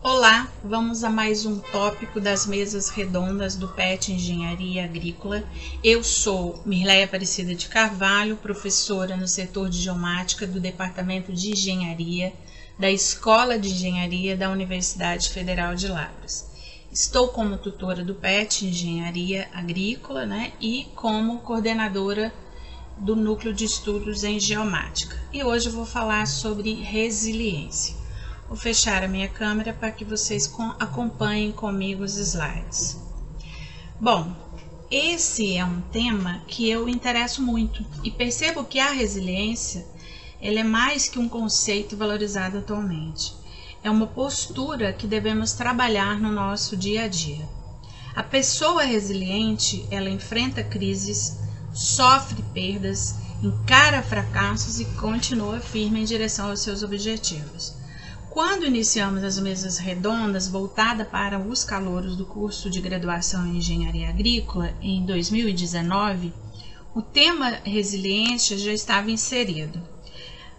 Olá, vamos a mais um tópico das mesas redondas do PET Engenharia Agrícola. Eu sou Mirleia Aparecida de Carvalho, professora no setor de Geomática do Departamento de Engenharia da Escola de Engenharia da Universidade Federal de Lavras. Estou como tutora do PET Engenharia Agrícola, e como coordenadora do Núcleo de Estudos em Geomática. E hoje eu vou falar sobre resiliência. Vou fechar a minha câmera para que vocês acompanhem comigo os slides. Bom, esse é um tema que eu interesso muito e percebo que a resiliência ela é mais que um conceito valorizado atualmente. É uma postura que devemos trabalhar no nosso dia a dia. A pessoa resiliente, ela enfrenta crises, sofre perdas, encara fracassos e continua firme em direção aos seus objetivos. Quando iniciamos as mesas redondas voltadas para os calouros do curso de graduação em Engenharia Agrícola em 2019, o tema resiliência já estava inserido.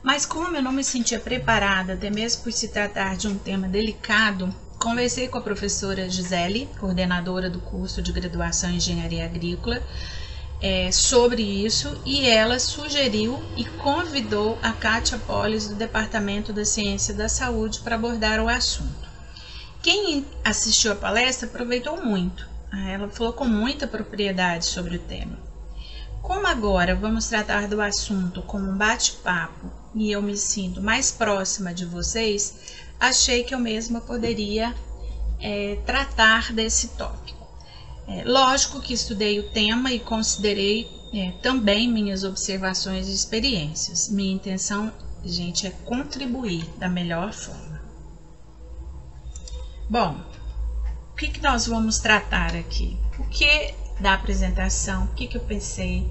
Mas como eu não me sentia preparada, até mesmo por se tratar de um tema delicado, conversei com a professora Gisele, coordenadora do curso de graduação em Engenharia Agrícola, sobre isso, e ela sugeriu e convidou a Kátia Polis do Departamento da Ciência da Saúde para abordar o assunto. Quem assistiu à palestra aproveitou muito, ela falou com muita propriedade sobre o tema. Como agora vamos tratar do assunto como um bate-papo e eu me sinto mais próxima de vocês, achei que eu mesma poderia tratar desse tópico. Lógico que estudei o tema e considerei também minhas observações e experiências. Minha intenção, gente, é contribuir da melhor forma. Bom, o que nós vamos tratar aqui? O que da apresentação, o que eu pensei,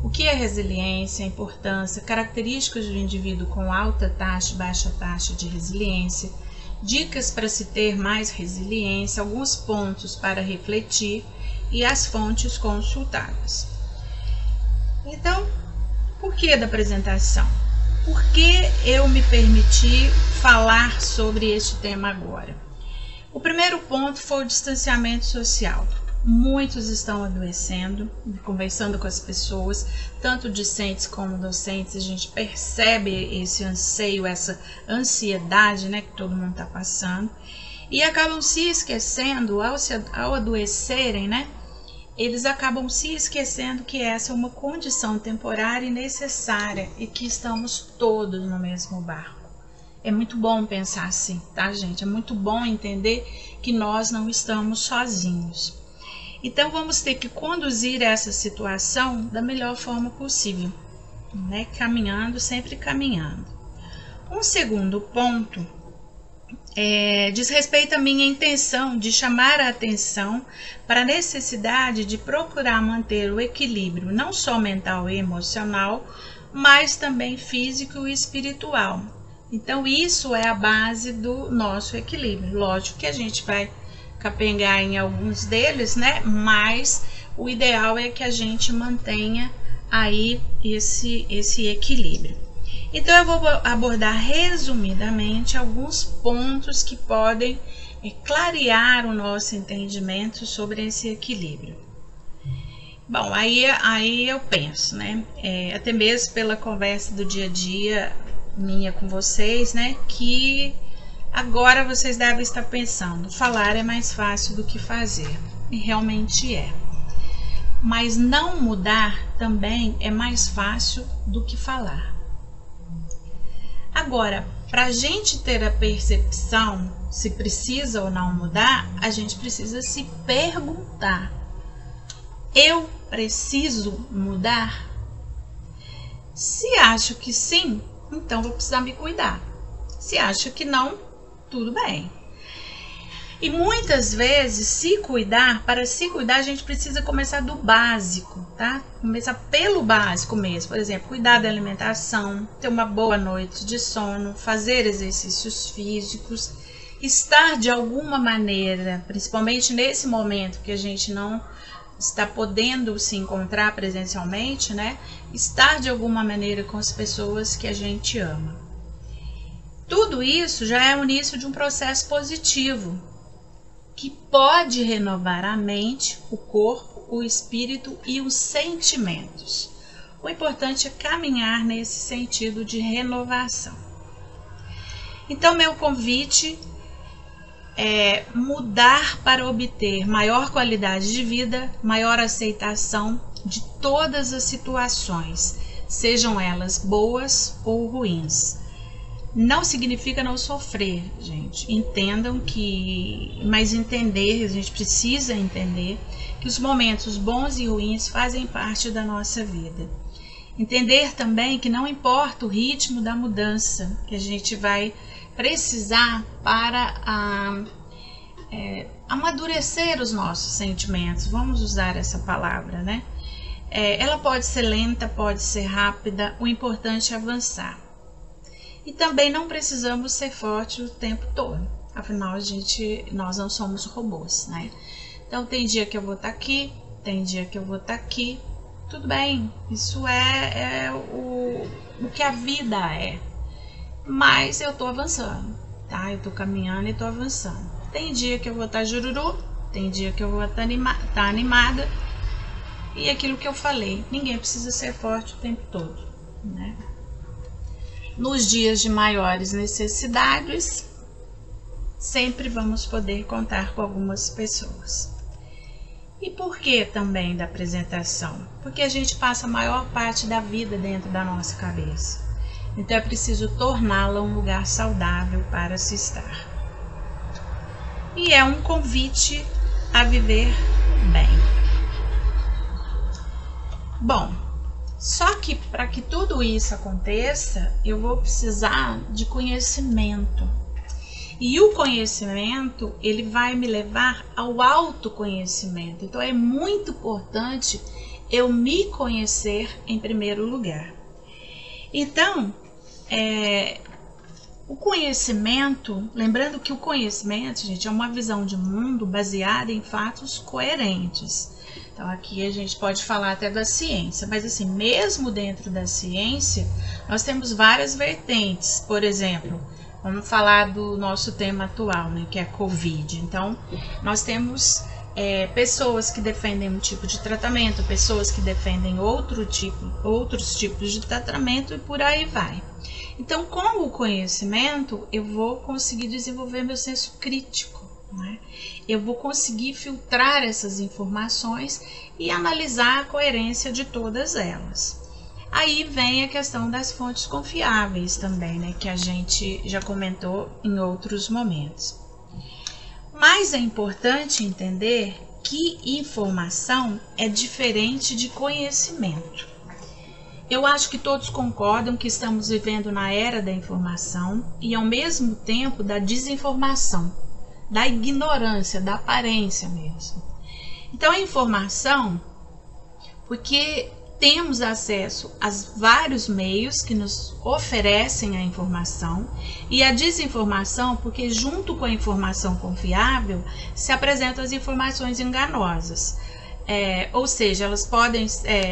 o que é resiliência, a importância, características do indivíduo com alta taxa e baixa taxa de resiliência, dicas para se ter mais resiliência, alguns pontos para refletir e as fontes consultadas. Então, por que da apresentação? Por que eu me permiti falar sobre este tema agora? O primeiro ponto foi o distanciamento social. Muitos estão adoecendo, conversando com as pessoas, tanto discentes como docentes, a gente percebe esse anseio, essa ansiedade que todo mundo está passando, e acabam se esquecendo, ao adoecerem, eles acabam se esquecendo que essa é uma condição temporária e necessária e que estamos todos no mesmo barco. É muito bom pensar assim, tá, gente? É muito bom entender que nós não estamos sozinhos. Então, vamos ter que conduzir essa situação da melhor forma possível, caminhando, sempre caminhando. Um segundo ponto diz respeito à minha intenção de chamar a atenção para a necessidade de procurar manter o equilíbrio, não só mental e emocional, mas também físico e espiritual. Então, isso é a base do nosso equilíbrio. Lógico que a gente vai capengar em alguns deles, mas o ideal é que a gente mantenha aí esse equilíbrio. Então eu vou abordar resumidamente alguns pontos que podem clarear o nosso entendimento sobre esse equilíbrio. Bom, aí eu penso, até mesmo pela conversa do dia a dia minha com vocês, que agora vocês devem estar pensando, falar é mais fácil do que fazer, e realmente é. Mas não mudar também é mais fácil do que falar. Agora, para a gente ter a percepção se precisa ou não mudar, a gente precisa se perguntar: eu preciso mudar? Se acho que sim, então vou precisar me cuidar. Se acho que não, tudo bem. E muitas vezes, para se cuidar, a gente precisa começar do básico, tá? Começar pelo básico mesmo. Por exemplo, cuidar da alimentação, ter uma boa noite de sono, fazer exercícios físicos, estar de alguma maneira, principalmente nesse momento que a gente não está podendo se encontrar presencialmente, estar de alguma maneira com as pessoas que a gente ama. Tudo isso já é o início de um processo positivo, que pode renovar a mente, o corpo, o espírito e os sentimentos. O importante é caminhar nesse sentido de renovação. Então, meu convite é mudar para obter maior qualidade de vida, maior aceitação de todas as situações, sejam elas boas ou ruins. Não significa não sofrer, gente. Entendam que... Mas entender, a gente precisa entender que os momentos bons e ruins fazem parte da nossa vida. Entender também que não importa o ritmo da mudança que a gente vai precisar para amadurecer os nossos sentimentos. Vamos usar essa palavra, né? Ela pode ser lenta, pode ser rápida, o importante é avançar. E também não precisamos ser fortes o tempo todo, afinal nós não somos robôs, né? Então tem dia que eu vou estar aqui, tem dia que eu vou estar aqui, tudo bem, isso é o que a vida é, mas eu tô avançando, tá? Eu tô caminhando e tô avançando. Tem dia que eu vou estar jururu, tem dia que eu vou estar animada, e aquilo que eu falei, ninguém precisa ser forte o tempo todo, né? Nos dias de maiores necessidades, sempre vamos poder contar com algumas pessoas. E por que também da apresentação? Porque a gente passa a maior parte da vida dentro da nossa cabeça. Então é preciso torná-la um lugar saudável para se estar. E é um convite a viver bem. Bom, só que para que tudo isso aconteça, eu vou precisar de conhecimento. E o conhecimento, ele vai me levar ao autoconhecimento. Então é muito importante eu me conhecer em primeiro lugar. Então, o conhecimento, lembrando que o conhecimento, gente, é uma visão de mundo baseada em fatos coerentes. Então aqui a gente pode falar até da ciência, mas assim, mesmo dentro da ciência, nós temos várias vertentes. Por exemplo, vamos falar do nosso tema atual, né, que é a Covid. Então, nós temos pessoas que defendem um tipo de tratamento, pessoas que defendem outros tipos de tratamento e por aí vai. Então, com o conhecimento, eu vou conseguir desenvolver meu senso crítico, né? Eu vou conseguir filtrar essas informações e analisar a coerência de todas elas. Aí vem a questão das fontes confiáveis também, né, que a gente já comentou em outros momentos. Mas é importante entender que informação é diferente de conhecimento. Eu acho que todos concordam que estamos vivendo na era da informação e ao mesmo tempo da desinformação, da ignorância, da aparência mesmo. Então a informação, porque temos acesso a vários meios que nos oferecem a informação, e a desinformação, porque junto com a informação confiável se apresentam as informações enganosas. Ou seja, elas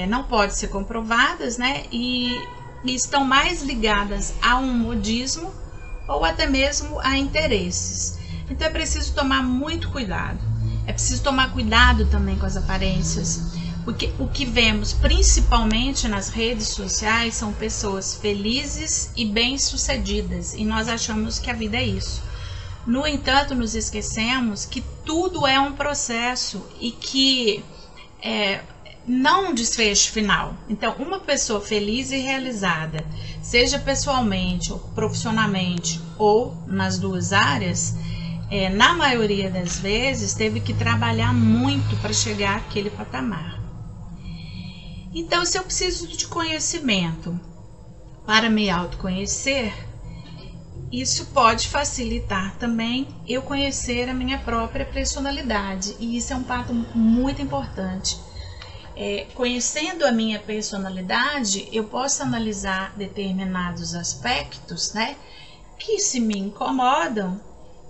não podem ser comprovadas, né, e estão mais ligadas a um modismo ou até mesmo a interesses. Então é preciso tomar muito cuidado. É preciso tomar cuidado também com as aparências, porque o que vemos principalmente nas redes sociais são pessoas felizes e bem-sucedidas, e nós achamos que a vida é isso. No entanto, nos esquecemos que tudo é um processo e que não um desfecho final. Então, uma pessoa feliz e realizada, seja pessoalmente ou profissionalmente ou nas duas áreas, na maioria das vezes teve que trabalhar muito para chegar àquele patamar. Então, se eu preciso de conhecimento para me autoconhecer, isso pode facilitar também eu conhecer a minha própria personalidade, e isso é um fato muito importante. Conhecendo a minha personalidade, eu posso analisar determinados aspectos, né, que se me incomodam,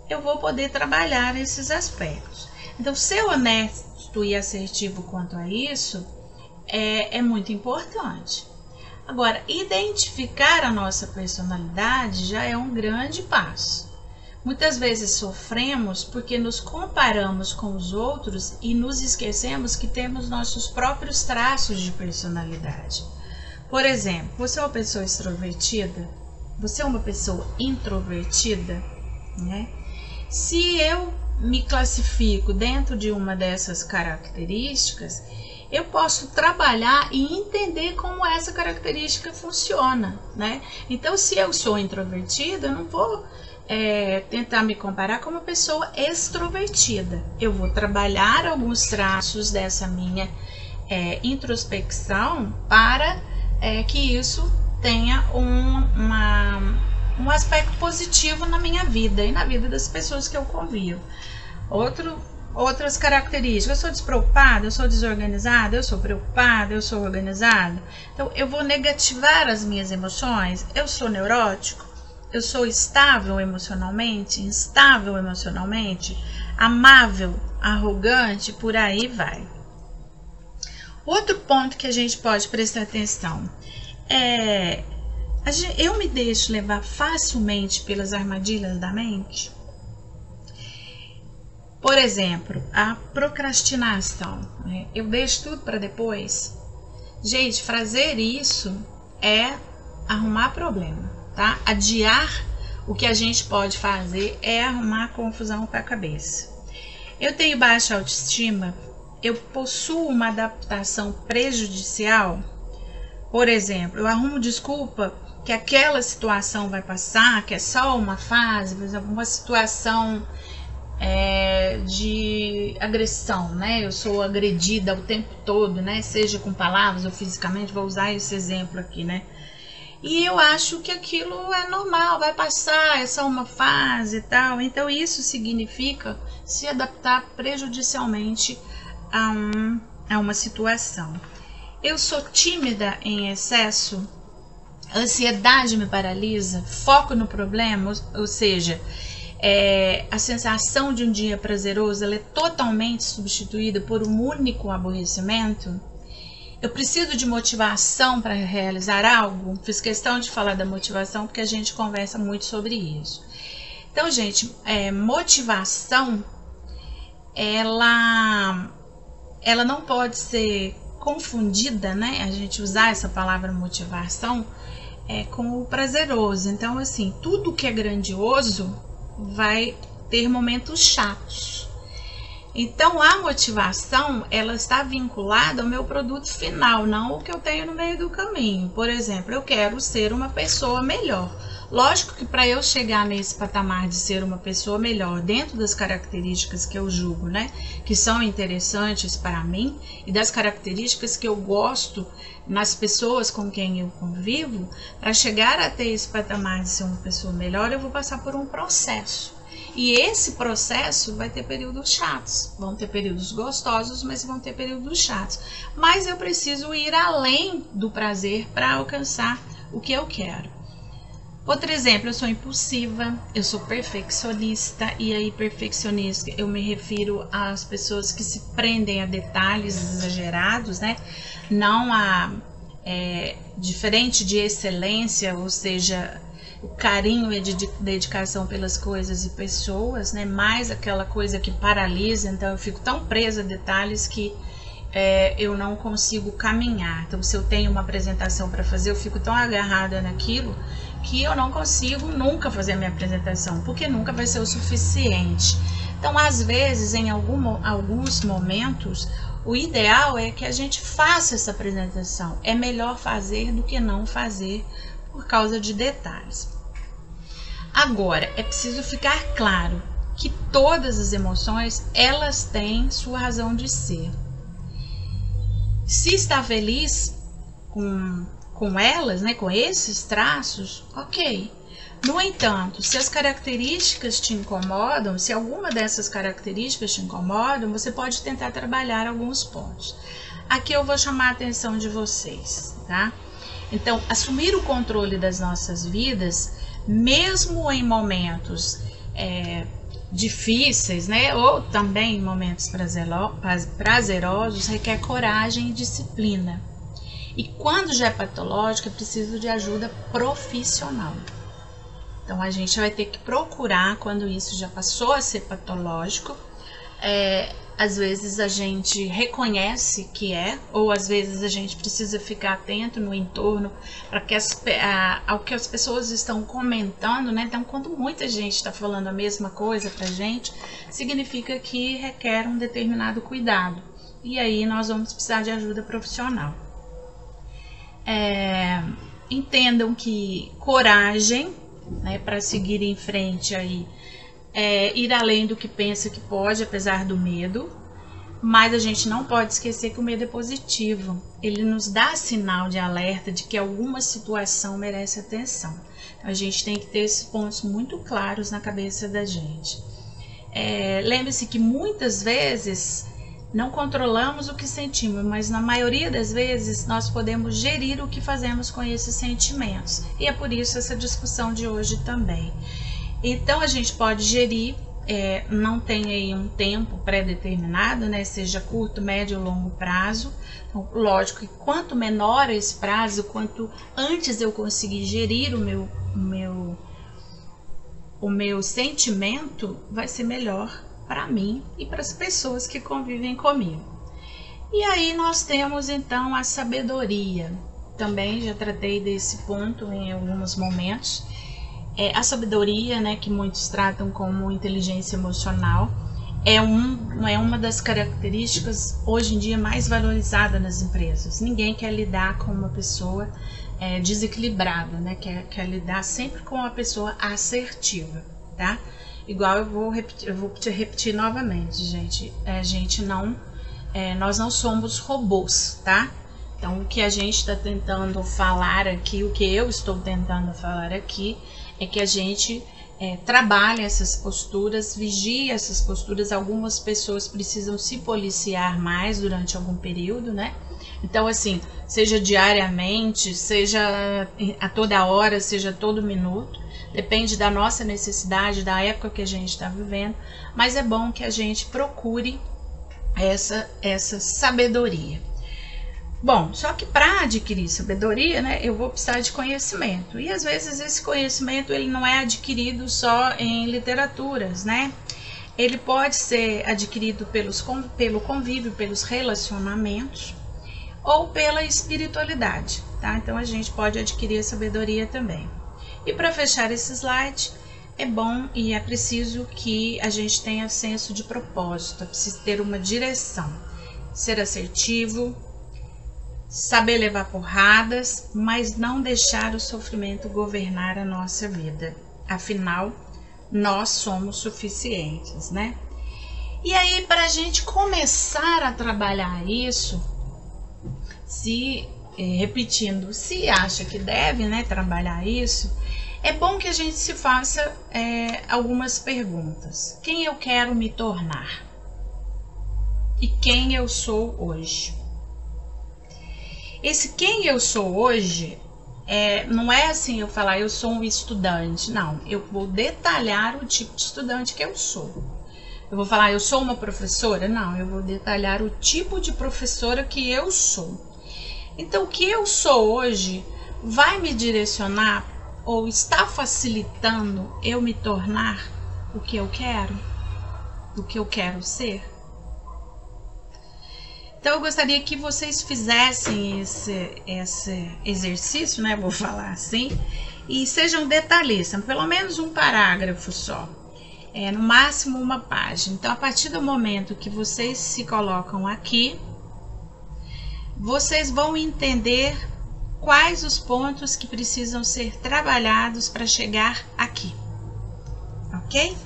eu vou poder trabalhar esses aspectos. Então, ser honesto e assertivo quanto a isso é muito importante. Agora, identificar a nossa personalidade já é um grande passo. Muitas vezes sofremos porque nos comparamos com os outros e nos esquecemos que temos nossos próprios traços de personalidade. Por exemplo, você é uma pessoa extrovertida? Você é uma pessoa introvertida? Né? Se eu me classifico dentro de uma dessas características, eu posso trabalhar e entender como essa característica funciona, né? Então, se eu sou introvertida, eu não vou tentar me comparar com uma pessoa extrovertida. Eu vou trabalhar alguns traços dessa minha introspecção para que isso tenha um aspecto positivo na minha vida e na vida das pessoas que eu convivo. Outras características: eu sou despreocupada, eu sou desorganizada, eu sou preocupada, eu sou organizada. Então, eu vou negativar as minhas emoções. Eu sou neurótico, eu sou estável emocionalmente, instável emocionalmente, amável, arrogante, por aí vai. Outro ponto que a gente pode prestar atenção eu me deixo levar facilmente pelas armadilhas da mente? Por exemplo, a procrastinação. Eu deixo tudo para depois. Gente, fazer isso é arrumar problema, tá? Adiar o que a gente pode fazer é arrumar confusão com a cabeça. Eu tenho baixa autoestima, eu possuo uma adaptação prejudicial. Por exemplo, eu arrumo desculpa que aquela situação vai passar, que é só uma fase, por exemplo, uma situação de agressão, né? Eu sou agredida o tempo todo, né? Seja com palavras ou fisicamente, vou usar esse exemplo aqui, né? E eu acho que aquilo é normal, vai passar, é só uma fase e tal. Então isso significa se adaptar prejudicialmente a uma situação. Eu sou tímida em excesso, ansiedade me paralisa, foco no problema, ou seja, a sensação de um dia prazeroso ela é totalmente substituída por um único aborrecimento. Eu preciso de motivação para realizar algo. Fiz questão de falar da motivação porque a gente conversa muito sobre isso. Então, gente, motivação ela não pode ser confundida, né? A gente usar essa palavra motivação com o prazeroso. Então, assim, tudo que é grandioso vai ter momentos chatos. Então, a motivação, ela está vinculada ao meu produto final, não o que eu tenho no meio do caminho. Por exemplo, eu quero ser uma pessoa melhor. Lógico que para eu chegar nesse patamar de ser uma pessoa melhor, dentro das características que eu julgo, né, que são interessantes para mim, e das características que eu gosto nas pessoas com quem eu convivo, para chegar até esse patamar de ser uma pessoa melhor, eu vou passar por um processo. E esse processo vai ter períodos chatos, vão ter períodos gostosos, mas vão ter períodos chatos. Mas eu preciso ir além do prazer para alcançar o que eu quero. Outro exemplo, eu sou impulsiva, eu sou perfeccionista, e aí perfeccionista eu me refiro às pessoas que se prendem a detalhes exagerados, né? Não diferente de excelência, ou seja, o carinho e dedicação pelas coisas e pessoas, né? Mais aquela coisa que paralisa, então eu fico tão presa a detalhes que eu não consigo caminhar. Então, se eu tenho uma apresentação para fazer, eu fico tão agarrada naquilo que eu não consigo nunca fazer a minha apresentação, porque nunca vai ser o suficiente. Então, às vezes, em alguns momentos, o ideal é que a gente faça essa apresentação. É melhor fazer do que não fazer por causa de detalhes. Agora, é preciso ficar claro que todas as emoções, elas têm sua razão de ser. Se está feliz com elas, né, com esses traços, ok. No entanto, se as características te incomodam, se alguma dessas características te incomodam, você pode tentar trabalhar alguns pontos. Aqui eu vou chamar a atenção de vocês, tá? Então, assumir o controle das nossas vidas, mesmo em momentos difíceis, né, ou também em momentos prazerosos, requer coragem e disciplina. E quando já é patológico, é preciso de ajuda profissional. Então a gente vai ter que procurar quando isso já passou a ser patológico. Às vezes a gente reconhece que ou às vezes a gente precisa ficar atento no entorno para que ao que as pessoas estão comentando, né? Então, quando muita gente está falando a mesma coisa para a gente, significa que requer um determinado cuidado. E aí nós vamos precisar de ajuda profissional. Entendam que coragem, né, para seguir em frente aí, ir além do que pensa que pode, apesar do medo, mas a gente não pode esquecer que o medo é positivo. Ele nos dá sinal de alerta de que alguma situação merece atenção. Então, a gente tem que ter esses pontos muito claros na cabeça da gente. Lembre-se que muitas vezes não controlamos o que sentimos, mas na maioria das vezes nós podemos gerir o que fazemos com esses sentimentos. E é por isso essa discussão de hoje também. Então a gente pode gerir, não tem aí um tempo pré-determinado, né? Seja curto, médio ou longo prazo. Então, lógico que quanto menor esse prazo, quanto antes eu conseguir gerir o meu sentimento, vai ser melhor para mim e para as pessoas que convivem comigo. E aí nós temos então a sabedoria. Também já tratei desse ponto em alguns momentos. A sabedoria, né, que muitos tratam como inteligência emocional, é uma das características hoje em dia mais valorizadas nas empresas. Ninguém quer lidar com uma pessoa desequilibrada, né? Quer lidar sempre com uma pessoa assertiva, tá? Igual eu vou repetir novamente, gente. Nós não somos robôs, tá? Então, o que a gente está tentando falar aqui, o que eu estou tentando falar aqui, é que a gente trabalha essas posturas, vigia essas posturas. Algumas pessoas precisam se policiar mais durante algum período, né? Então, assim, seja diariamente, seja a toda hora, seja a todo minuto, depende da nossa necessidade, da época que a gente está vivendo, mas é bom que a gente procure essa sabedoria. Bom, só que para adquirir sabedoria, né, eu vou precisar de conhecimento. E às vezes esse conhecimento ele não é adquirido só em literaturas, né? Ele pode ser adquirido pelo convívio, pelos relacionamentos ou pela espiritualidade, tá? Então a gente pode adquirir a sabedoria também. E para fechar esse slide, é bom e é preciso que a gente tenha senso de propósito, é preciso ter uma direção, ser assertivo, saber levar porradas, mas não deixar o sofrimento governar a nossa vida. Afinal, nós somos suficientes, né? E aí, para a gente começar a trabalhar isso, repetindo, se acha que deve, né, trabalhar isso, é bom que a gente se faça algumas perguntas. Quem eu quero me tornar? E quem eu sou hoje? Esse quem eu sou hoje, não é assim eu falar eu sou um estudante. Não, eu vou detalhar o tipo de estudante que eu sou. Eu vou falar eu sou uma professora? Não, eu vou detalhar o tipo de professora que eu sou. Então, o que eu sou hoje vai me direcionar ou está facilitando eu me tornar o que eu quero? O que eu quero ser? Então, eu gostaria que vocês fizessem esse exercício, né? Vou falar assim, e sejam detalhistas, pelo menos um parágrafo só, no máximo uma página. Então, a partir do momento que vocês se colocam aqui, vocês vão entender quais os pontos que precisam ser trabalhados para chegar aqui, ok?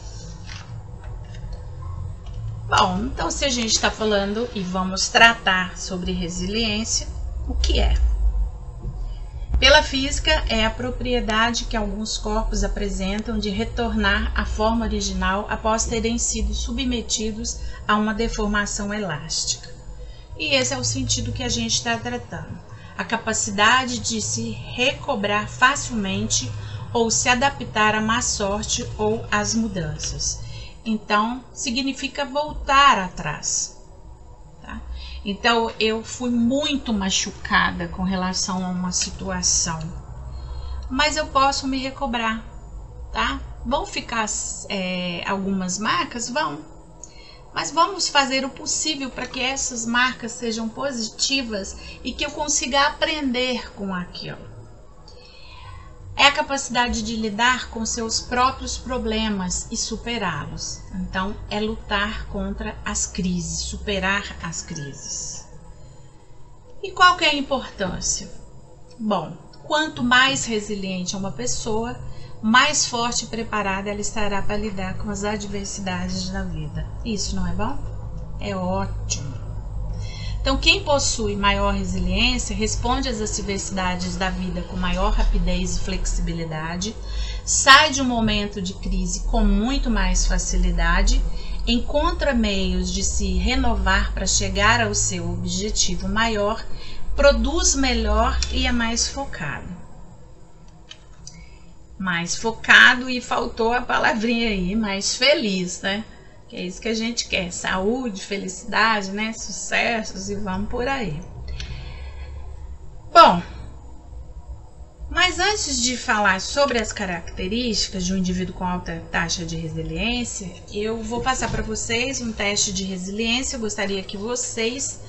Bom, então se a gente está falando e vamos tratar sobre resiliência, o que é? Pela física, é a propriedade que alguns corpos apresentam de retornar à forma original após terem sido submetidos a uma deformação elástica. E esse é o sentido que a gente está tratando. A capacidade de se recobrar facilmente ou se adaptar à má sorte ou às mudanças. Então, significa voltar atrás. Tá? Então eu fui muito machucada com relação a uma situação, mas eu posso me recobrar, tá? Vão ficar algumas marcas? Vão, mas vamos fazer o possível para que essas marcas sejam positivas e que eu consiga aprender com aquilo. É a capacidade de lidar com seus próprios problemas e superá-los. Então, é lutar contra as crises, superar as crises. E qual que é a importância? Bom, quanto mais resiliente é uma pessoa, mais forte e preparada ela estará para lidar com as adversidades da vida. Isso não é bom? É ótimo. Então, quem possui maior resiliência responde às adversidades da vida com maior rapidez e flexibilidade, sai de um momento de crise com muito mais facilidade, encontra meios de se renovar para chegar ao seu objetivo maior, produz melhor e é mais focado. Mais focado, e faltou a palavrinha aí, mais feliz, né? Que é isso que a gente quer, saúde, felicidade, né? Sucessos e vamos por aí. Bom, mas antes de falar sobre as características de um indivíduo com alta taxa de resiliência, eu vou passar para vocês um teste de resiliência. Eu gostaria que vocês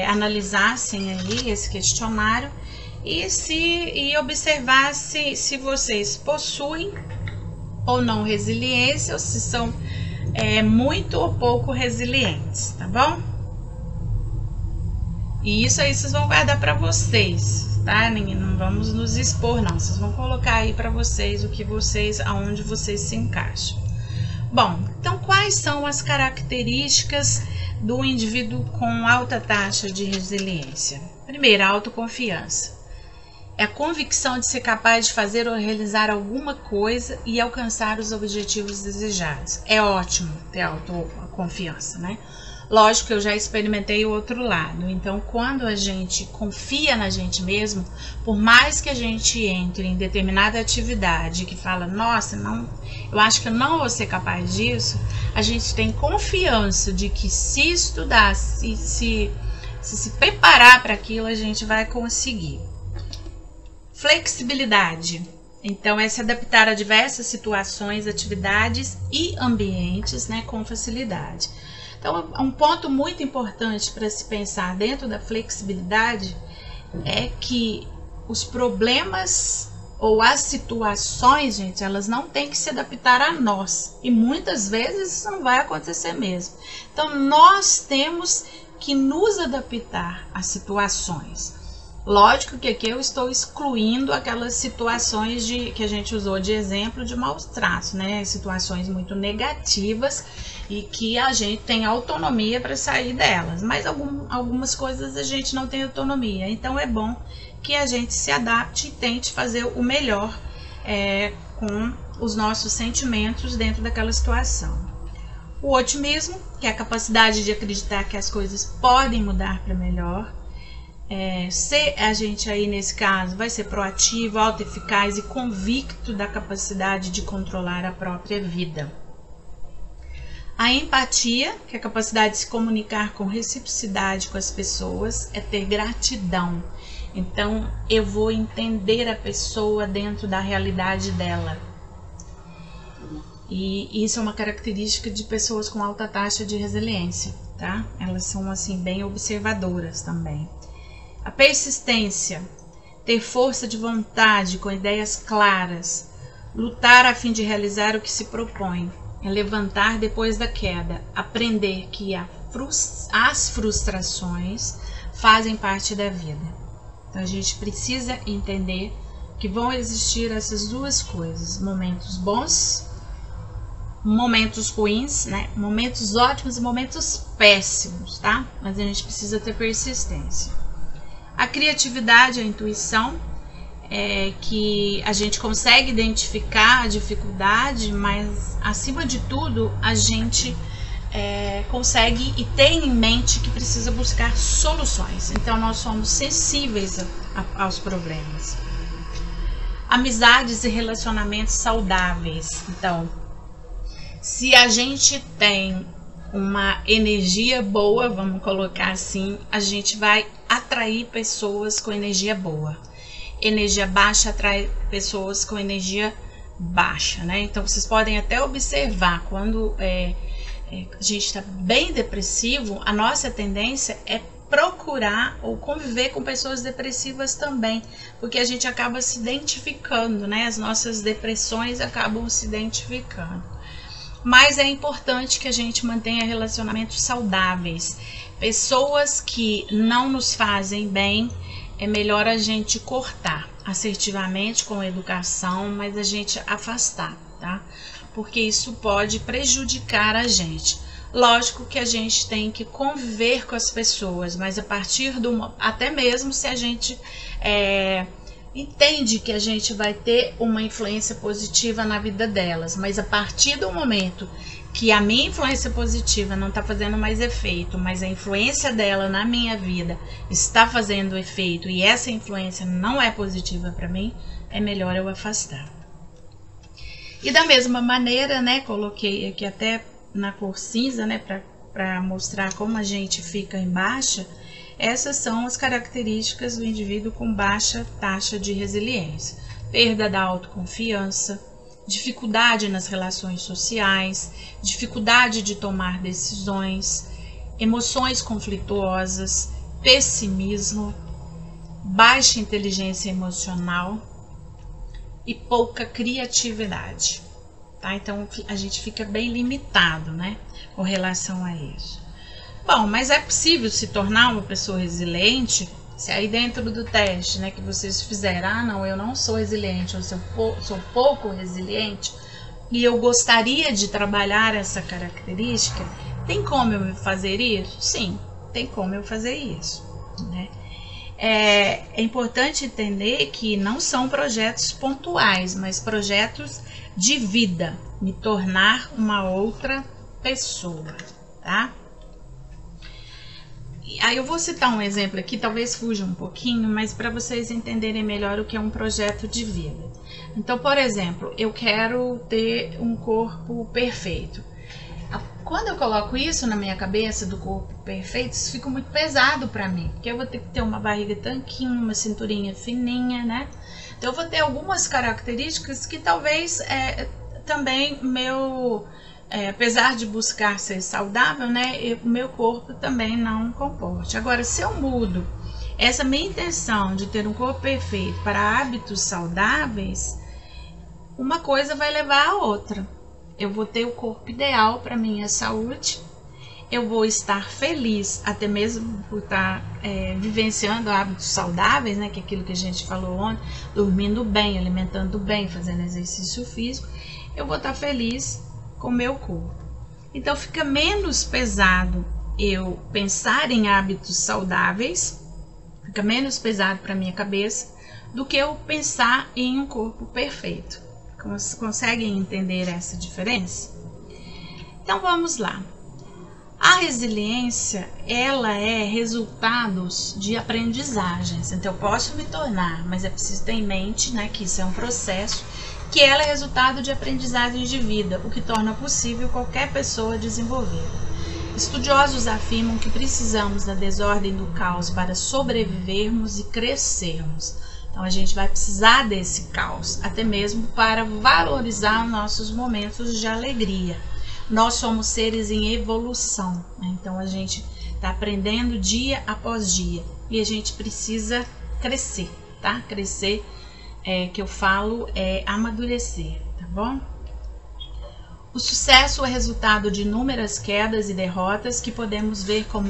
analisassem aí esse questionário e observassem se vocês possuem ou não resiliência, ou se são muito ou pouco resilientes, tá bom? E isso aí vocês vão guardar para vocês, tá? Não vamos nos expor, não. Vocês vão colocar aí para vocês aonde vocês se encaixam. Bom, então quais são as características do indivíduo com alta taxa de resiliência? Primeiro, a autoconfiança. É a convicção de ser capaz de fazer ou realizar alguma coisa e alcançar os objetivos desejados. É ótimo ter autoconfiança, né? Lógico que eu já experimentei o outro lado. Então, quando a gente confia na gente mesmo, por mais que a gente entre em determinada atividade que fala, nossa, não, eu acho que eu não vou ser capaz disso, a gente tem confiança de que se estudar, se preparar para aquilo, a gente vai conseguir. Flexibilidade. Então, é se adaptar a diversas situações, atividades e ambientes, né, com facilidade. Então, um ponto muito importante para se pensar dentro da flexibilidade é que os problemas ou as situações, gente, elas não têm que se adaptar a nós. E muitas vezes isso não vai acontecer mesmo. Então, nós temos que nos adaptar às situações. Lógico que aqui eu estou excluindo aquelas situações que a gente usou de exemplo de maus tratos, né? Situações muito negativas e que a gente tem autonomia para sair delas. Mas algumas coisas a gente não tem autonomia. Então é bom que a gente se adapte e tente fazer o melhor com os nossos sentimentos dentro daquela situação. O otimismo, que é a capacidade de acreditar que as coisas podem mudar para melhor. Se a gente aí nesse caso vai ser proativo, autoeficaz e convicto da capacidade de controlar a própria vida. A empatia, que é a capacidade de se comunicar com reciprocidade com as pessoas, é ter gratidão. Então eu vou entender a pessoa dentro da realidade dela. E isso é uma característica de pessoas com alta taxa de resiliência, tá? Elas são assim bem observadoras também. A persistência, ter força de vontade com ideias claras, lutar a fim de realizar o que se propõe, é levantar depois da queda, aprender que as frustrações fazem parte da vida. Então a gente precisa entender que vão existir essas duas coisas, momentos bons, momentos ruins, né? Momentos ótimos e momentos péssimos, tá? Mas a gente precisa ter persistência. A criatividade, a intuição, que a gente consegue identificar a dificuldade, mas acima de tudo a gente consegue e tem em mente que precisa buscar soluções. Então nós somos sensíveis aos problemas. Amizades e relacionamentos saudáveis. Então, se a gente tem uma energia boa, vamos colocar assim, a gente vai atrair pessoas com energia boa. Energia baixa atrai pessoas com energia baixa, né? Então vocês podem até observar, quando a gente está bem depressivo, a nossa tendência é procurar ou conviver com pessoas depressivas também, porque a gente acaba se identificando, né? As nossas depressões acabam se identificando. Mas é importante que a gente mantenha relacionamentos saudáveis. Pessoas que não nos fazem bem, é melhor a gente cortar assertivamente, com educação, mas a gente afastar, tá? Porque isso pode prejudicar a gente. Lógico que a gente tem que conviver com as pessoas, mas a partir até mesmo se a gente entende que a gente vai ter uma influência positiva na vida delas, mas a partir do momento que a minha influência positiva não está fazendo mais efeito, mas a influência dela na minha vida está fazendo efeito e essa influência não é positiva para mim, é melhor eu afastar. E da mesma maneira, né, coloquei aqui até na cor cinza, né, para mostrar como a gente fica em baixa. Essas são as características do indivíduo com baixa taxa de resiliência: perda da autoconfiança, dificuldade nas relações sociais, dificuldade de tomar decisões, emoções conflituosas, pessimismo, baixa inteligência emocional e pouca criatividade. Tá? Então a gente fica bem limitado, né, com relação a isso. Bom, mas é possível se tornar uma pessoa resiliente? Se aí dentro do teste, né, que vocês fizeram, não, eu não sou resiliente, eu sou pouco resiliente e eu gostaria de trabalhar essa característica, tem como eu fazer isso? Sim, tem como eu fazer isso, né? É importante entender que não são projetos pontuais, mas projetos de vida, me tornar uma outra pessoa, tá? Aí eu vou citar um exemplo aqui, talvez fuja um pouquinho, mas para vocês entenderem melhor o que é um projeto de vida. Então, por exemplo, eu quero ter um corpo perfeito. Quando eu coloco isso na minha cabeça do corpo perfeito, isso fica muito pesado para mim, porque eu vou ter que ter uma barriga tanquinha, uma cinturinha fininha, né? Então eu vou ter algumas características que talvez também apesar de buscar ser saudável, né, o meu corpo também não comporte. Agora, se eu mudo essa minha intenção de ter um corpo perfeito para hábitos saudáveis, uma coisa vai levar a outra. Eu vou ter o corpo ideal para minha saúde, eu vou estar feliz, até mesmo por estar vivenciando hábitos saudáveis, né, que é aquilo que a gente falou ontem, dormindo bem, alimentando bem, fazendo exercício físico, eu vou estar feliz com o meu corpo. Então fica menos pesado eu pensar em hábitos saudáveis, fica menos pesado para minha cabeça do que eu pensar em um corpo perfeito. Conseguem entender essa diferença? Então vamos lá. A resiliência, ela é resultados de aprendizagens. Então eu posso me tornar, mas é preciso ter em mente, né, que isso é um processo, que ela é resultado de aprendizagens de vida, o que torna possível qualquer pessoa desenvolver. Estudiosos afirmam que precisamos da desordem do caos para sobrevivermos e crescermos. Então a gente vai precisar desse caos, até mesmo para valorizar nossos momentos de alegria. Nós somos seres em evolução, né? Então a gente está aprendendo dia após dia e a gente precisa crescer, tá? Crescer, que eu falo, é amadurecer, tá bom? O sucesso é resultado de inúmeras quedas e derrotas que podemos ver como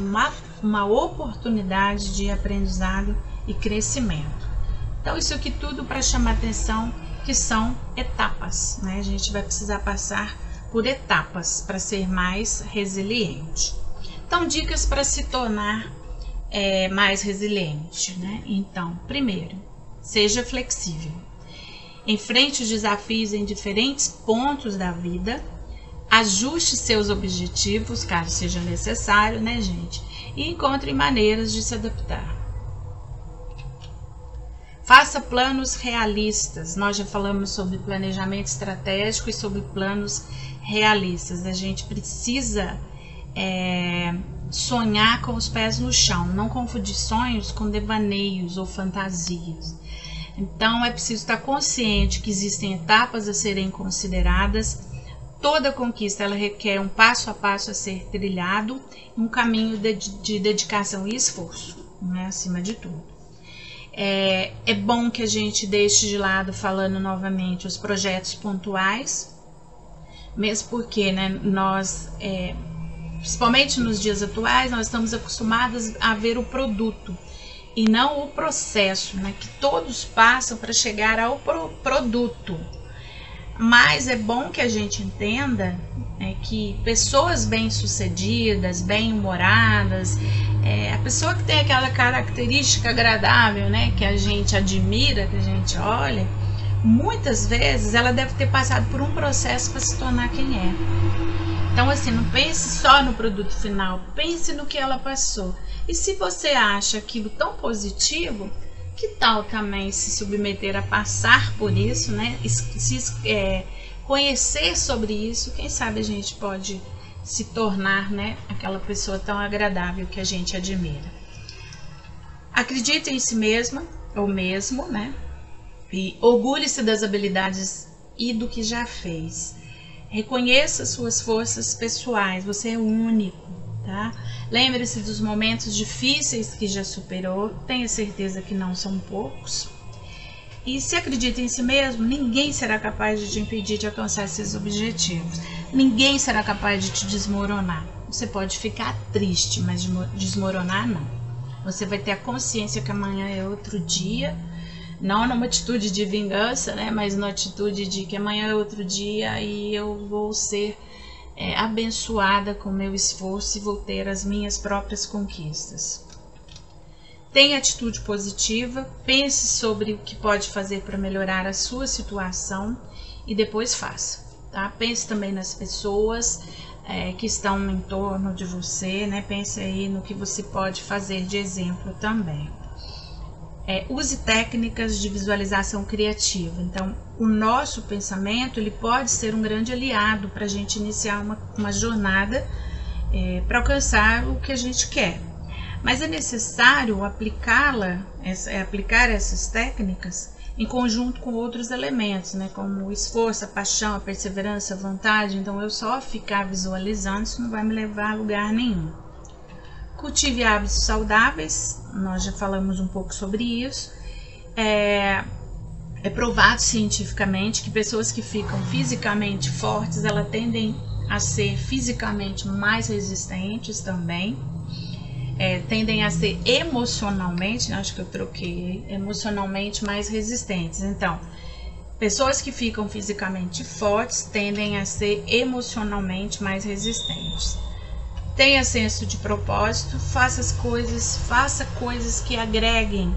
uma oportunidade de aprendizado e crescimento. Então isso aqui tudo para chamar atenção que são etapas, né? A gente vai precisar passar por etapas para ser mais resiliente. Então, dicas para se tornar mais resiliente, né? Então, primeiro, seja flexível. Enfrente os desafios em diferentes pontos da vida. Ajuste seus objetivos, caso seja necessário, né, gente? E encontre maneiras de se adaptar. Faça planos realistas. Nós já falamos sobre planejamento estratégico e sobre planos realistas. A gente precisa sonhar com os pés no chão, não confundir sonhos com devaneios ou fantasias. Então é preciso estar consciente que existem etapas a serem consideradas. Toda conquista ela requer um passo a passo a ser trilhado, um caminho de dedicação e esforço, né, acima de tudo. É bom que a gente deixe de lado, falando novamente, os projetos pontuais, mesmo porque, né, nós, principalmente nos dias atuais, nós estamos acostumados a ver o produto e não o processo, né, que todos passam para chegar ao produto. Mas é bom que a gente entenda que pessoas bem-sucedidas, bem-humoradas, a pessoa que tem aquela característica agradável, né, que a gente admira, que a gente olha, muitas vezes ela deve ter passado por um processo para se tornar quem é. Então, assim, não pense só no produto final, pense no que ela passou. E se você acha aquilo tão positivo, que tal também se submeter a passar por isso, né? Conhecer sobre isso, quem sabe a gente pode se tornar, né, aquela pessoa tão agradável que a gente admira. Acredite em si mesma, ou mesmo, né? E orgulhe-se das habilidades e do que já fez. Reconheça suas forças pessoais, você é único, tá? Lembre-se dos momentos difíceis que já superou, tenha certeza que não são poucos. E se acredita em si mesmo, ninguém será capaz de te impedir de alcançar esses objetivos. Ninguém será capaz de te desmoronar. Você pode ficar triste, mas desmoronar não. Você vai ter a consciência que amanhã é outro dia, não numa atitude de vingança, né, mas numa atitude de que amanhã é outro dia e eu vou ser abençoada com o meu esforço e vou ter as minhas próprias conquistas. Tenha atitude positiva, pense sobre o que pode fazer para melhorar a sua situação e depois faça, tá? Pense também nas pessoas que estão em torno de você, né? Pense aí no que você pode fazer de exemplo também. Use técnicas de visualização criativa. Então, o nosso pensamento ele pode ser um grande aliado para a gente iniciar uma jornada para alcançar o que a gente quer. Mas é necessário aplicar essas técnicas em conjunto com outros elementos, né, como o esforço, a paixão, a perseverança, a vontade. Então, eu só ficar visualizando, isso não vai me levar a lugar nenhum. Cultive hábitos saudáveis, nós já falamos um pouco sobre isso. É provado cientificamente que pessoas que ficam fisicamente fortes, elas tendem a ser fisicamente mais resistentes também. Tendem a ser emocionalmente, acho que eu troquei, emocionalmente mais resistentes. Então, pessoas que ficam fisicamente fortes tendem a ser emocionalmente mais resistentes. Tenha senso de propósito, faça coisas que agreguem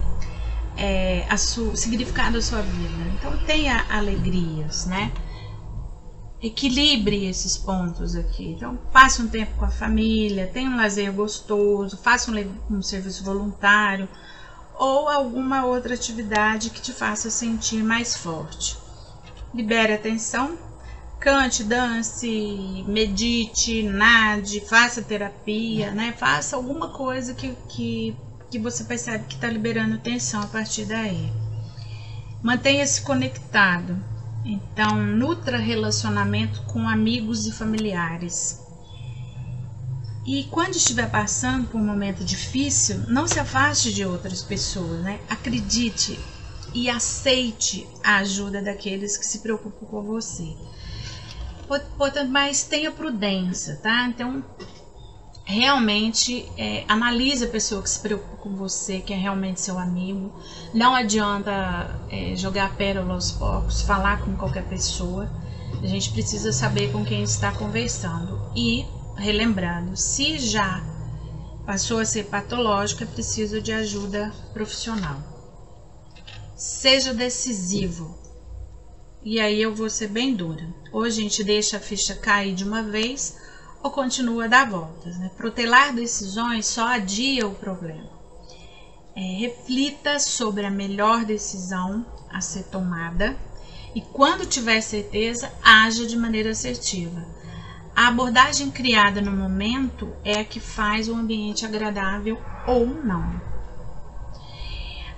o significado da sua vida. Então tenha alegrias, né? Equilibre esses pontos aqui. Então passe um tempo com a família, tenha um lazer gostoso, faça um serviço voluntário ou alguma outra atividade que te faça sentir mais forte. Libere a tensão. Cante, dance, medite, nade, faça terapia, né? Faça alguma coisa que você percebe que está liberando tensão a partir daí. Mantenha-se conectado. Então, nutra relacionamento com amigos e familiares. E quando estiver passando por um momento difícil, não se afaste de outras pessoas, né? Acredite e aceite a ajuda daqueles que se preocupam com você. Portanto, mas tenha prudência, tá? Então, realmente, analise a pessoa que se preocupa com você, que é realmente seu amigo. Não adianta jogar pérola aos porcos, falar com qualquer pessoa. A gente precisa saber com quem está conversando. E, relembrando, se já passou a ser patológico, é preciso de ajuda profissional. Seja decisivo. E aí eu vou ser bem dura. Ou a gente deixa a ficha cair de uma vez ou continua a dar voltas, né? Protelar decisões só adia o problema. Reflita sobre a melhor decisão a ser tomada e quando tiver certeza, haja de maneira assertiva. A abordagem criada no momento é a que faz o ambiente agradável ou não.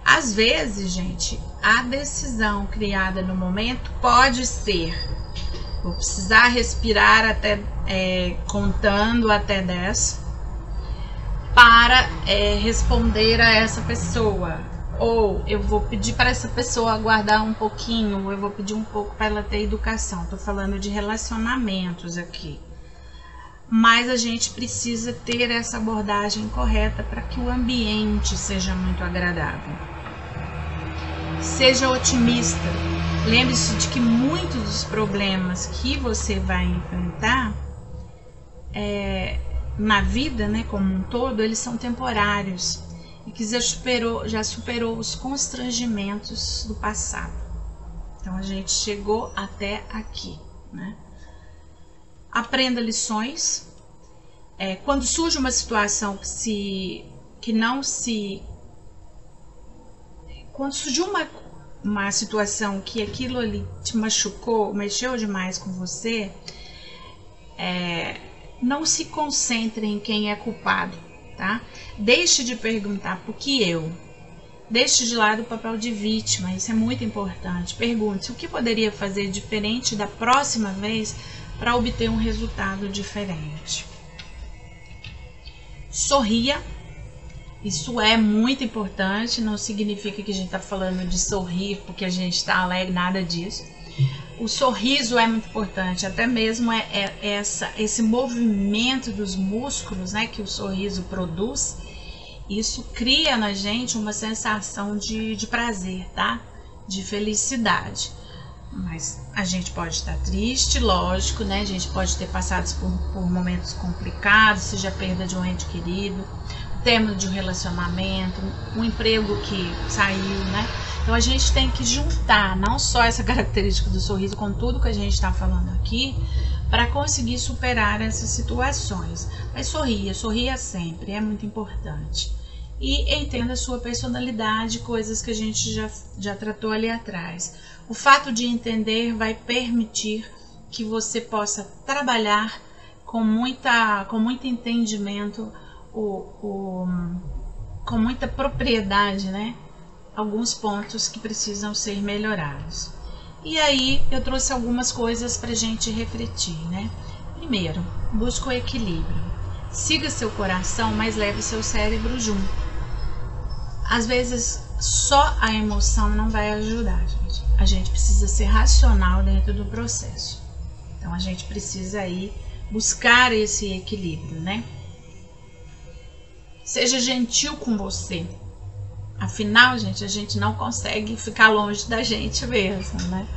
Às vezes, gente, a decisão criada no momento pode ser: vou precisar respirar até contando até 10 para responder a essa pessoa. Ou eu vou pedir para essa pessoa aguardar um pouquinho, ou eu vou pedir um pouco para ela ter educação. Estou falando de relacionamentos aqui. Mas a gente precisa ter essa abordagem correta para que o ambiente seja muito agradável. Seja otimista. Lembre-se de que muitos dos problemas que você vai enfrentar na vida, né, como um todo, eles são temporários e que já superou os constrangimentos do passado. Então a gente chegou até aqui, né? Aprenda lições. Quando surge uma situação quando surgiu uma situação que aquilo ali te machucou, mexeu demais com você, não se concentre em quem é culpado, tá? Deixe de perguntar por que eu. Deixe de lado o papel de vítima, isso é muito importante. Pergunte o que poderia fazer diferente da próxima vez para obter um resultado diferente. Sorria. Isso é muito importante, não significa que a gente está falando de sorrir porque a gente está alegre, nada disso. O sorriso é muito importante, até mesmo esse movimento dos músculos, né, que o sorriso produz, isso cria na gente uma sensação de prazer, tá? De felicidade. Mas a gente pode estar triste, lógico, né? A gente pode ter passado por momentos complicados, seja a perda de um ente querido, o término de um relacionamento, um emprego que saiu, né? Então a gente tem que juntar não só essa característica do sorriso com tudo que a gente está falando aqui para conseguir superar essas situações. Mas sorria sempre, é muito importante. E entenda a sua personalidade, coisas que a gente já tratou ali atrás. O fato de entender vai permitir que você possa trabalhar com muito entendimento, com muita propriedade, né? Alguns pontos que precisam ser melhorados. E aí eu trouxe algumas coisas para a gente refletir, né? Primeiro, busque o equilíbrio. Siga seu coração, mas leve seu cérebro junto. Às vezes só a emoção não vai ajudar, gente. A gente precisa ser racional dentro do processo. Então a gente precisa aí buscar esse equilíbrio, né? Seja gentil com você. Afinal, gente, a gente não consegue ficar longe da gente mesmo, né?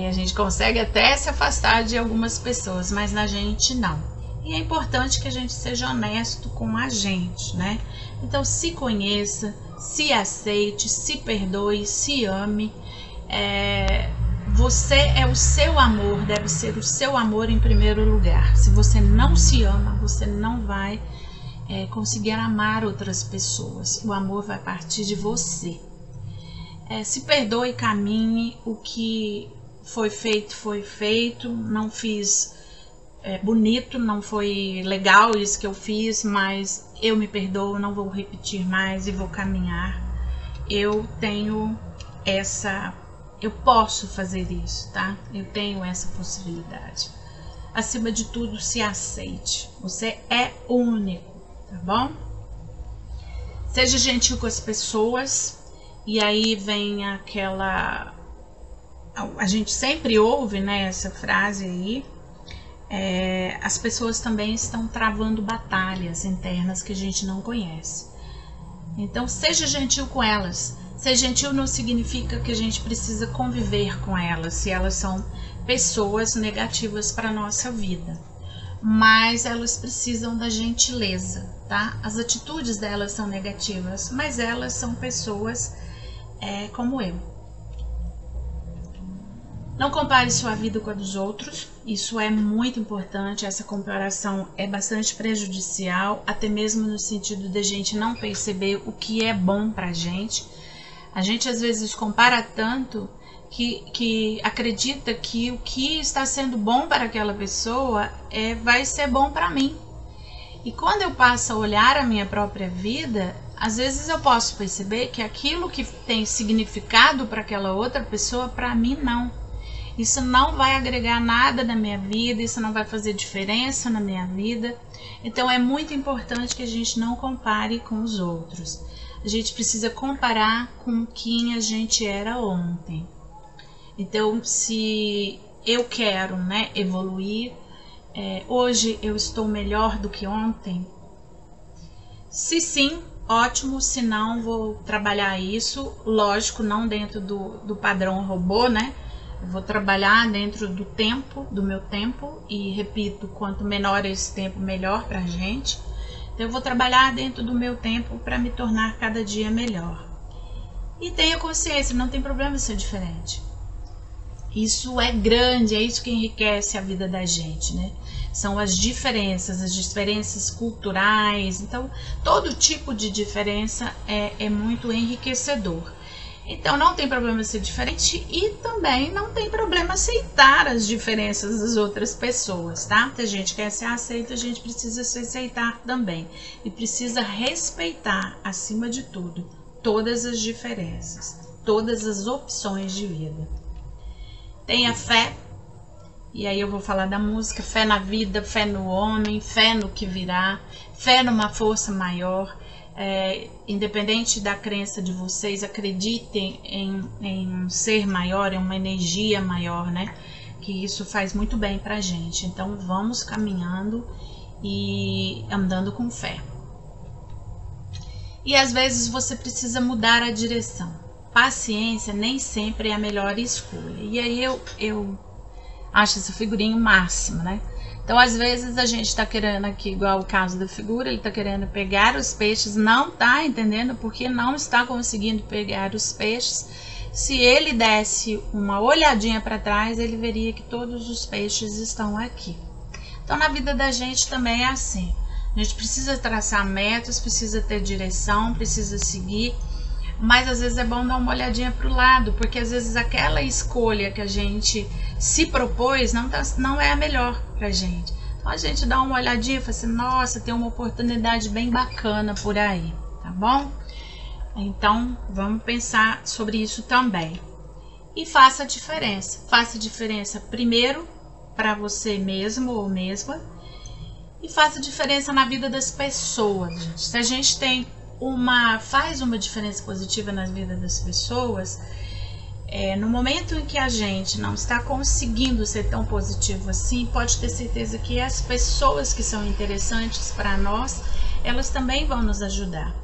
A gente consegue até se afastar de algumas pessoas, mas na gente não. E é importante que a gente seja honesto com a gente, né? Então se conheça, se aceite, se perdoe, se ame. Você é o seu amor, deve ser o seu amor em primeiro lugar. Se você não se ama, você não vai conseguir amar outras pessoas. O amor vai partir de você. Se perdoe, caminhe. O que foi feito. Não fiz bonito, não foi legal isso que eu fiz, mas eu me perdoo, não vou repetir mais e vou caminhar. Eu posso fazer isso, tá? Eu tenho essa possibilidade. Acima de tudo, se aceite. Você é único. Tá bom? Seja gentil com as pessoas. E aí vem aquela... A gente sempre ouve, né, essa frase aí. As pessoas também estão travando batalhas internas que a gente não conhece. Então seja gentil com elas. Ser gentil não significa que a gente precisa conviver com elas, se elas são pessoas negativas para a nossa vida. Mas elas precisam da gentileza, tá? As atitudes delas são negativas, mas elas são pessoas como eu. Não compare sua vida com a dos outros, isso é muito importante, essa comparação é bastante prejudicial, até mesmo no sentido de a gente não perceber o que é bom pra gente. A gente às vezes compara tanto que acredita que o que está sendo bom para aquela pessoa vai ser bom para mim. E quando eu passo a olhar a minha própria vida, às vezes eu posso perceber que aquilo que tem significado para aquela outra pessoa, para mim não. Isso não vai agregar nada na minha vida, isso não vai fazer diferença na minha vida. Então é muito importante que a gente não compare com os outros. A gente precisa comparar com quem a gente era ontem. Então, se eu quero, né, evoluir, hoje eu estou melhor do que ontem? Se sim, ótimo. Se não, vou trabalhar isso. Lógico, não dentro do padrão robô, né? Eu vou trabalhar dentro do meu tempo. E repito, quanto menor esse tempo, melhor pra gente. Então eu vou trabalhar dentro do meu tempo para me tornar cada dia melhor. E tenha consciência, não tem problema ser diferente. Isso é grande, é isso que enriquece a vida da gente, né? São as diferenças culturais. Então, todo tipo de diferença é muito enriquecedor. Então, não tem problema ser diferente e também não tem problema aceitar as diferenças das outras pessoas, tá? Se a gente quer ser aceita, a gente precisa se aceitar também. E precisa respeitar, acima de tudo, todas as diferenças, todas as opções de vida. Tenha fé, e aí eu vou falar da música, fé na vida, fé no homem, fé no que virá, fé numa força maior. Independente da crença de vocês, acreditem em um ser maior, em uma energia maior, né? Que isso faz muito bem pra gente. Então vamos caminhando e andando com fé. E às vezes você precisa mudar a direção. Paciência nem sempre é a melhor escolha. E aí eu acho essa figurinha o máximo, né? Então, às vezes, a gente tá querendo aqui, igual o caso da figura, ele tá querendo pegar os peixes, não tá entendendo porque não está conseguindo pegar os peixes. Se ele desse uma olhadinha para trás, ele veria que todos os peixes estão aqui. Então, na vida da gente também é assim. A gente precisa traçar metas, precisa ter direção, precisa seguir. Mas às vezes é bom dar uma olhadinha para o lado, porque às vezes aquela escolha que a gente se propôs não é a melhor para a gente. Então a gente dá uma olhadinha e fala assim, nossa, tem uma oportunidade bem bacana por aí, tá bom? Então vamos pensar sobre isso também. E faça a diferença. Faça a diferença primeiro para você mesmo ou mesma e faça a diferença na vida das pessoas, gente. Se a gente faz uma diferença positiva na vida das pessoas, no momento em que a gente não está conseguindo ser tão positivo assim, pode ter certeza que as pessoas que são interessantes para nós, elas também vão nos ajudar.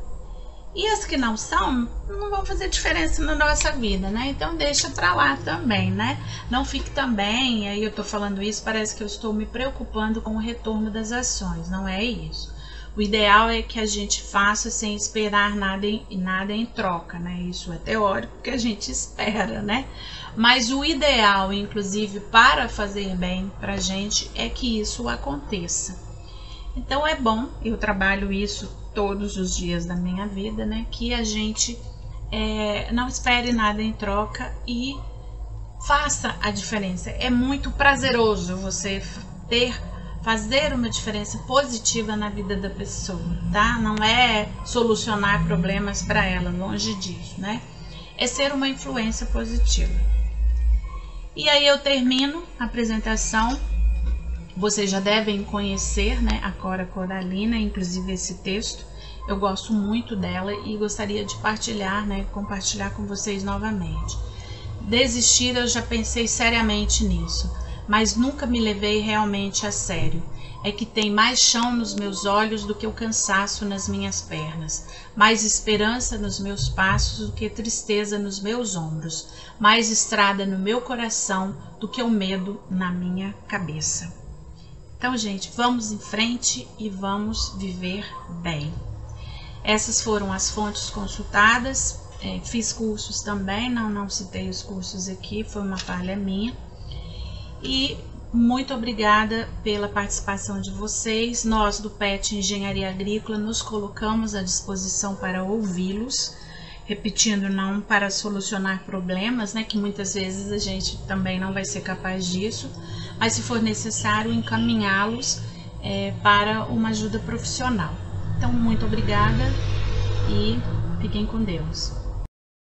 E as que não são, não vão fazer diferença na nossa vida, né? Então deixa pra lá também, né? Não fique também, aí eu tô falando isso, parece que eu estou me preocupando com o retorno das ações, não é isso. O ideal é que a gente faça sem esperar nada em troca, né? Isso é teórico que a gente espera, né? Mas o ideal, inclusive, para fazer bem pra gente é que isso aconteça. Então é bom, eu trabalho isso todos os dias da minha vida, né? Que a gente não espere nada em troca e faça a diferença. É muito prazeroso você fazer uma diferença positiva na vida da pessoa, tá? Não é solucionar problemas para ela, longe disso, né? É ser uma influência positiva. E aí eu termino a apresentação. Vocês já devem conhecer, né, a Cora Coralina, inclusive esse texto. Eu gosto muito dela e gostaria de compartilhar com vocês novamente. Desistir, eu já pensei seriamente nisso, mas nunca me levei realmente a sério. É que tem mais chão nos meus olhos do que o cansaço nas minhas pernas, mais esperança nos meus passos do que tristeza nos meus ombros, mais estrada no meu coração do que o medo na minha cabeça. Então, gente, vamos em frente e vamos viver bem. Essas foram as fontes consultadas. Fiz cursos também, não citei os cursos aqui, foi uma falha minha. E muito obrigada pela participação de vocês. Nós do PET Engenharia Agrícola nos colocamos à disposição para ouvi-los. repetindo, não para solucionar problemas, né, que muitas vezes a gente também não vai ser capaz disso, mas se for necessário, encaminhá-los para uma ajuda profissional. Então, muito obrigada e fiquem com Deus.